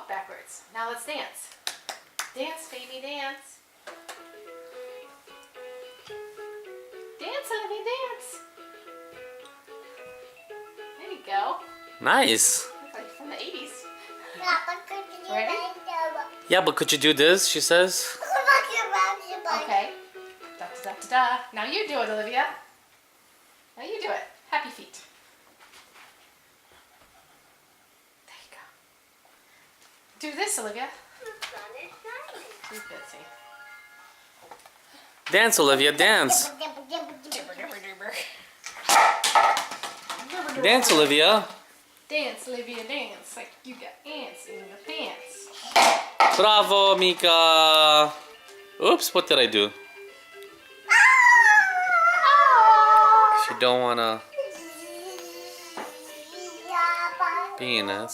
walk backwards. Now let's dance. Dance, baby, dance. Dance, Olivia, dance. There you go. Nice. Looks like from the 80s. Ready? Yeah, but could you do this? She says. Okay. Da, da, da, da. Now you do it, Olivia. Now you do it. Happy feet. There you go. Do this, Olivia. Too busy. Dance, Olivia, dance. Dibber, dibber, dibber. Dance, Olivia. Dance, Olivia, dance. Like you got ants in your pants. Bravo, Mika. Oops, what did I do? She don't wanna be in it.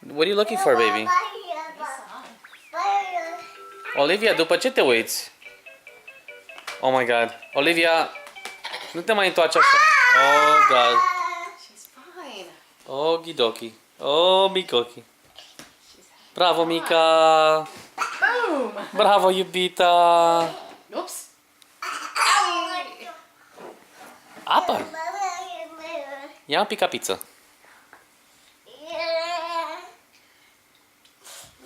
What are you looking for, baby? Olivia, după ce te uiți? Oh my god. Olivia, nu te mai întoarce așa. Oh god. She's fine. Okidoki. Oh, Mikoki. She's Bravo, Mika. boom. Bravo, iubita. Oops. Apă. Ia un pic capiță.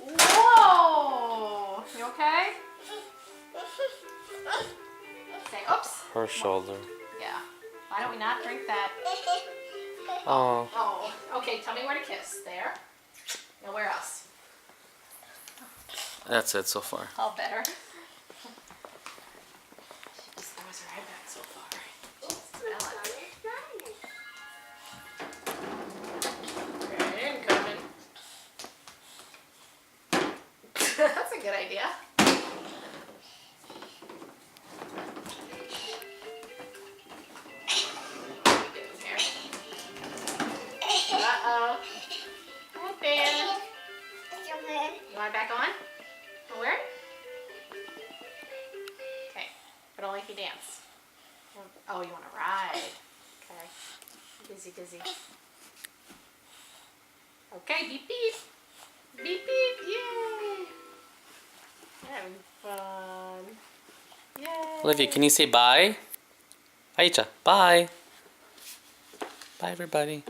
Whoa. You okay? Say oops. Her shoulder. Yeah. Why don't we not drink that? Oh. Oh. Okay. Tell me where to kiss. There. Now where else? That's it so far. All better. She just throws her head back so far. Smell it. Okay, incoming. That's a good idea. Uh-oh. Hi, Ben. You want it back on? Wanna wear it? Okay, but only if you dance. Oh, you want to ride? Okay. Busy, busy. Okay, beep beep. Beep beep. Yay! Having fun. Yay! Olivia, can you say bye? Aicha, bye. Bye, everybody.